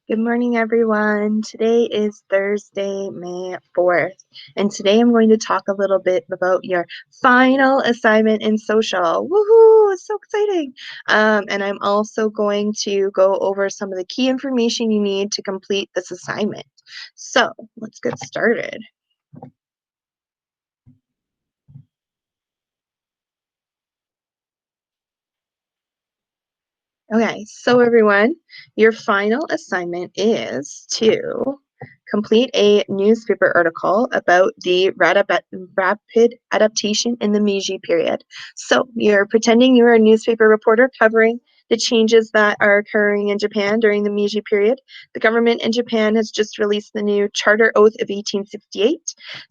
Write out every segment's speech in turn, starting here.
Good morning, everyone. Today is Thursday, May 4th, and today I'm going to talk a little bit about your final assignment in social. Woohoo! It's so exciting. And I'm also going to go over some of the key information you need to complete this assignment. So let's get started. Okay, so everyone, your final assignment is to complete a newspaper article about the rapid adaptation in the Meiji period. So you're pretending you're a newspaper reporter covering the changes that are occurring in Japan during the Meiji period. The government in Japan has just released the new Charter Oath of 1868.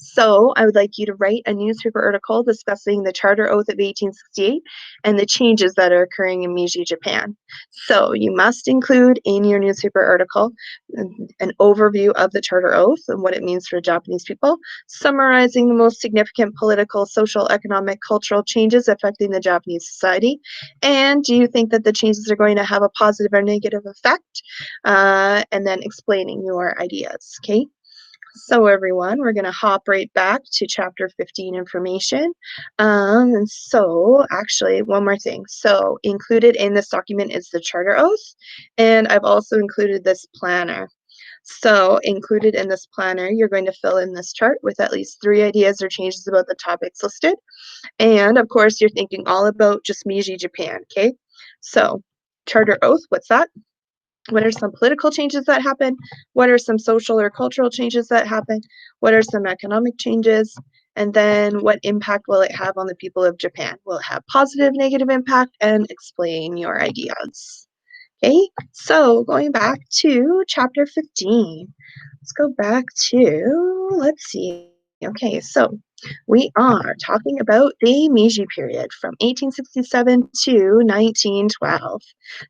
So I would like you to write a newspaper article discussing the Charter Oath of 1868 and the changes that are occurring in Meiji Japan. So you must include in your newspaper article an overview of the Charter Oath and what it means for Japanese people, summarizing the most significant political, social, economic, cultural changes affecting the Japanese society. And do you think that the changes are going to have a positive or negative effect? And then explaining your ideas, okay? So everyone, we're going to hop right back to chapter 15 information. And so actually one more thing. So included in this document is the Charter Oath, and I've also included this planner. So included in this planner, you're going to fill in this chart with at least 3 ideas or changes about the topics listed. And of course, you're thinking all about just Meiji Japan, okay? So Charter Oath, what's that? What are some political changes that happen? What are some social or cultural changes that happen? What are some economic changes? And then what impact will it have on the people of Japan? Will it have positive, negative impact? And explain your ideas. Okay, so going back to chapter 15. Let's go back to, let's see. Okay, so we are talking about the Meiji period from 1867 to 1912.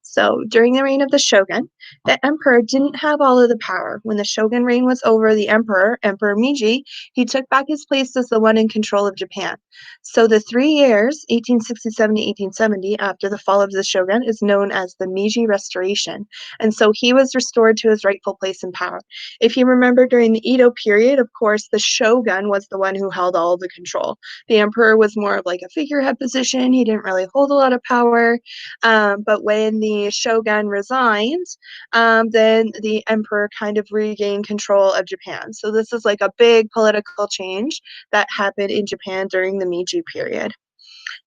So during the reign of the shogun, the emperor didn't have all of the power. When the shogun reign was over, the Emperor Meiji, he took back his place as the one in control of Japan. So the 3 years, 1867 to 1870, after the fall of the shogun, is known as the Meiji Restoration. And so he was restored to his rightful place in power. If you remember during the Edo period, of course, the shogun was the one who held all the control. The emperor was more of like a figurehead position. He didn't really hold a lot of power. But when the shogun resigned, then the emperor kind of regained control of Japan. So this is like a big political change that happened in Japan during the Meiji period.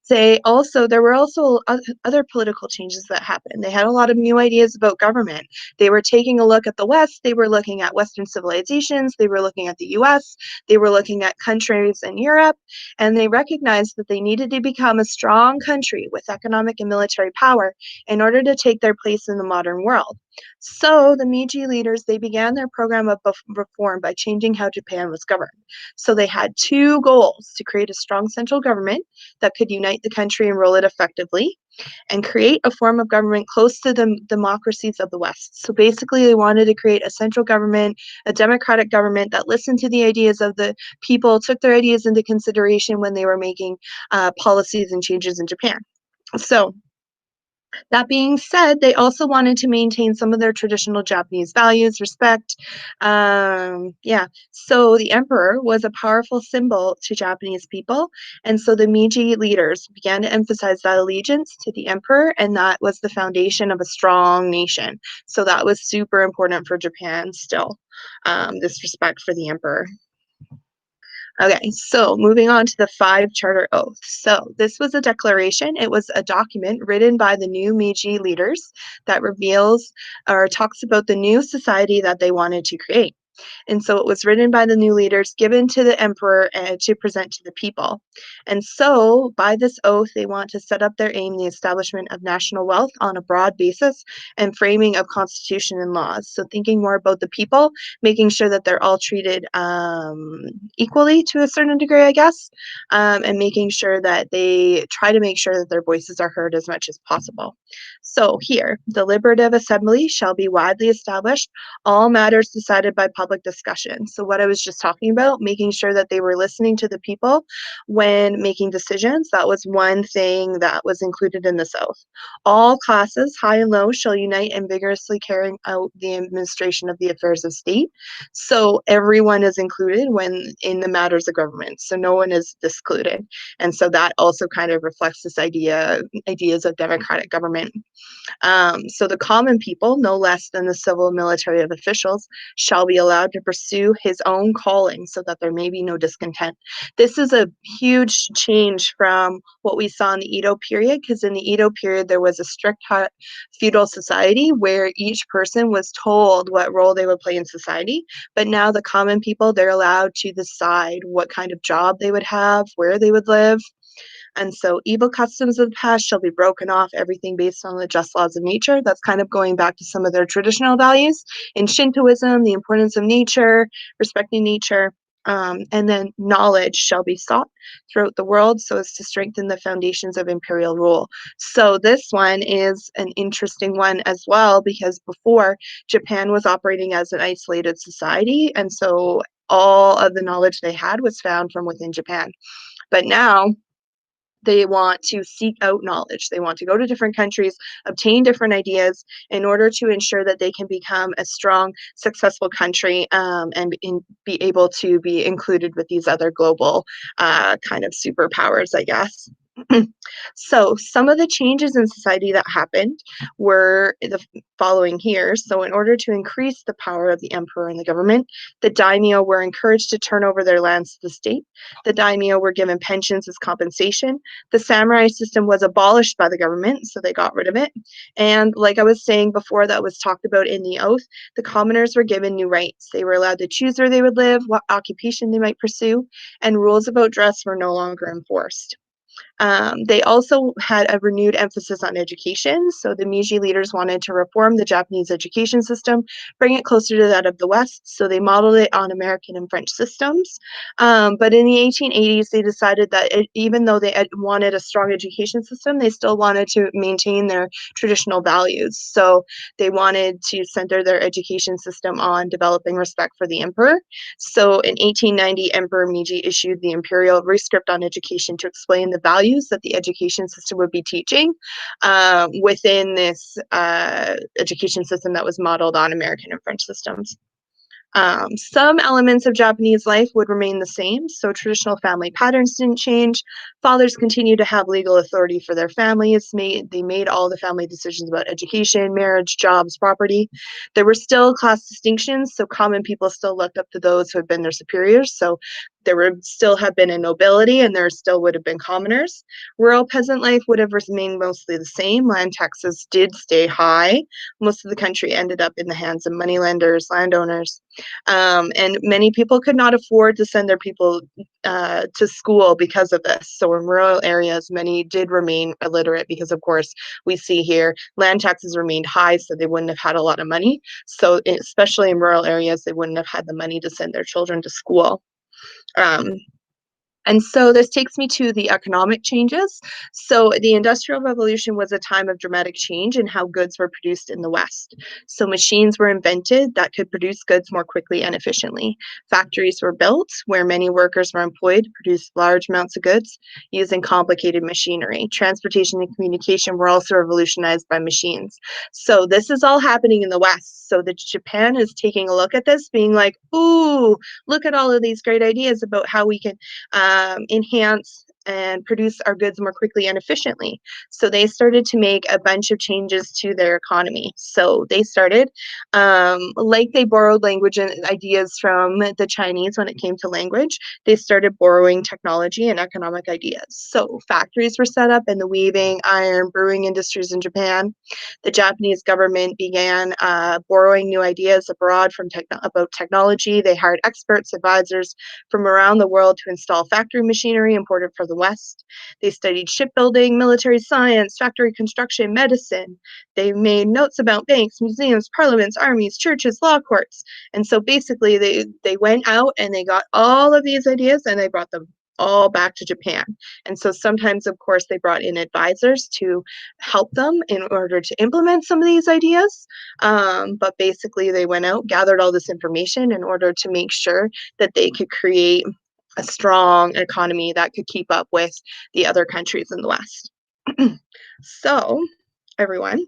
There were also other political changes that happened. They had a lot of new ideas about government. They were taking a look at the West. They were looking at Western civilizations. They were looking at the US. They were looking at countries in Europe. And they recognized that they needed to become a strong country with economic and military power in order to take their place in the modern world. So the Meiji leaders, they began their program of reform by changing how Japan was governed. So they had 2 goals: to create a strong central government that could unite the country and rule it effectively, and create a form of government close to the democracies of the West. So basically, they wanted to create a central government, a democratic government that listened to the ideas of the people, took their ideas into consideration when they were making policies and changes in Japan. So that being said, they also wanted to maintain some of their traditional Japanese values, respect. Yeah, so the emperor was a powerful symbol to Japanese people, and so the Meiji leaders began to emphasize that allegiance to the emperor, and that was the foundation of a strong nation. So that was super important for Japan still, this respect for the emperor. Okay, so moving on to the 5 charter oaths. So this was a declaration. It was a document written by the new Meiji leaders that reveals or talks about the new society that they wanted to create. And so it was written by the new leaders, given to the emperor to present to the people. And so by this oath, they want to set up their aim, the establishment of national wealth on a broad basis and framing of constitution and laws. So thinking more about the people, making sure that they're all treated equally to a certain degree, I guess, and making sure that they try to make sure that their voices are heard as much as possible. So here, deliberative assembly shall be widely established, all matters decided by public discussion. So what I was just talking about, making sure that they were listening to the people when making decisions, that was one thing that was included in this oath. All classes, high and low, shall unite in vigorously carrying out the administration of the affairs of state. So everyone is included when in the matters of government. So no one is excluded. And so that also kind of reflects this ideas of democratic government. So the common people, no less than the civil and military officials, shall be allowed to pursue his own calling so that there may be no discontent. This is a huge change from what we saw in the Edo period, because in the Edo period, there was a strict feudal society where each person was told what role they would play in society. But now the common people, they're allowed to decide what kind of job they would have, where they would live. And so evil customs of the past shall be broken off, everything based on the just laws of nature. That's kind of going back to some of their traditional values. In Shintoism, the importance of nature, respecting nature, and then knowledge shall be sought throughout the world so as to strengthen the foundations of imperial rule. So this one is an interesting one as well, because before Japan was operating as an isolated society, and so all of the knowledge they had was found from within Japan. But now they want to seek out knowledge. They want to go to different countries, obtain different ideas in order to ensure that they can become a strong, successful country, and be able to be included with these other global kind of superpowers, I guess. So some of the changes in society that happened were the following here. So in order to increase the power of the emperor and the government, the daimyo were encouraged to turn over their lands to the state. The daimyo were given pensions as compensation. The samurai system was abolished by the government, so they got rid of it. And like I was saying before, that was talked about in the oath, the commoners were given new rights. They were allowed to choose where they would live, what occupation they might pursue, and rules about dress were no longer enforced. They also had a renewed emphasis on education. So the Meiji leaders wanted to reform the Japanese education system, bring it closer to that of the West. So they modeled it on American and French systems. But in the 1880s, they decided that even though they wanted a strong education system, they still wanted to maintain their traditional values. So they wanted to center their education system on developing respect for the emperor. So in 1890, Emperor Meiji issued the imperial rescript on education to explain the values that the education system would be teaching within this education system that was modeled on American and French systems. Some elements of Japanese life would remain the same, so traditional family patterns didn't change. Fathers continued to have legal authority for their families. They made all the family decisions about education, marriage, jobs, property. There were still class distinctions, so common people still looked up to those who had been their superiors. So there would still have been a nobility, and there still would have been commoners. Rural peasant life would have remained mostly the same. Land taxes did stay high. Most of the country ended up in the hands of moneylenders, landowners. And many people could not afford to send their people to school because of this. So in rural areas, many did remain illiterate because, of course, we see here land taxes remained high, so they wouldn't have had a lot of money. So especially in rural areas, they wouldn't have had the money to send their children to school. Um, and so this takes me to the economic changes. So the Industrial Revolution was a time of dramatic change in how goods were produced in the West. So machines were invented that could produce goods more quickly and efficiently. Factories were built where many workers were employed to produce large amounts of goods using complicated machinery. Transportation and communication were also revolutionized by machines. So this is all happening in the West. So the Japan is taking a look at this, being like, ooh, look at all of these great ideas about how we can enhance and produce our goods more quickly and efficiently. So they started to make a bunch of changes to their economy. So they started, like they borrowed language and ideas from the Chinese when it came to language, they started borrowing technology and economic ideas. So factories were set up in the weaving, iron, brewing industries in Japan. The Japanese government began borrowing new ideas abroad from about technology. They hired experts, advisors from around the world to install factory machinery imported from the West. They studied shipbuilding, military science, factory construction, medicine. They made notes about banks, museums, parliaments, armies, churches, law courts. And so basically they went out and they got all of these ideas and they brought them all back to Japan. And so sometimes, of course, they brought in advisors to help them in order to implement some of these ideas. But basically, they went out, gathered all this information in order to make sure that they could create a strong economy that could keep up with the other countries in the West. So, everyone,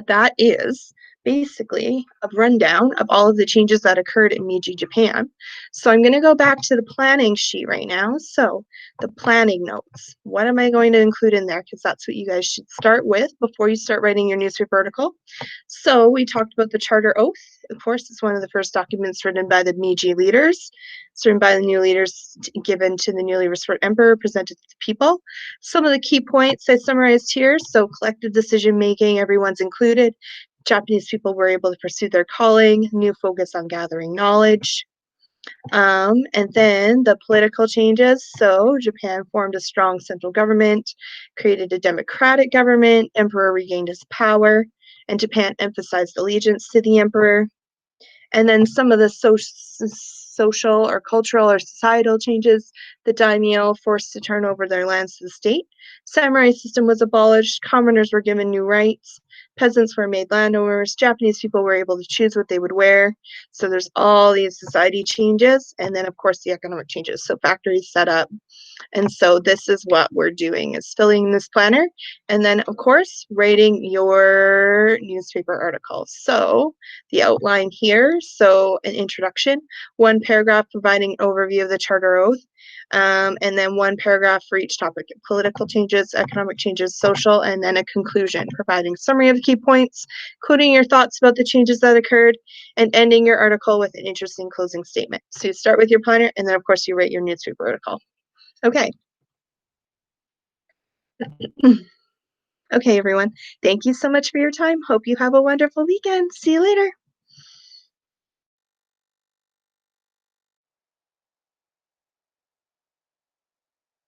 that is basically a rundown of all of the changes that occurred in Meiji Japan. So I'm going to go back to the planning sheet right now. So the planning notes, what am I going to include in there? Because that's what you guys should start with before you start writing your newspaper article. So we talked about the Charter Oath. Of course, it's one of the first documents written by the Meiji leaders. It's written by the new leaders given to the newly restored emperor, presented to the people. Some of the key points I summarized here. So collective decision making, everyone's included. Japanese people were able to pursue their calling, new focus on gathering knowledge. And then the political changes. So Japan formed a strong central government, created a democratic government, emperor regained his power, and Japan emphasized allegiance to the emperor. And then some of the social or cultural or societal changes, the daimyo forced to turn over their lands to the state. Samurai system was abolished, commoners were given new rights, peasants were made landowners, Japanese people were able to choose what they would wear. So there's all these society changes, and then of course the economic changes. So factories set up, and so this is what we're doing, is filling this planner and then of course writing your newspaper article. So the outline here, so an introduction, one paragraph providing an overview of the Charter Oath, and then one paragraph for each topic: political changes, economic changes, social, and then a conclusion providing summary of the key points, including your thoughts about the changes that occurred, and ending your article with an interesting closing statement. So you start with your planner, and then of course you write your newspaper article. Okay. Okay, everyone. Thank you so much for your time. Hope you have a wonderful weekend. See you later.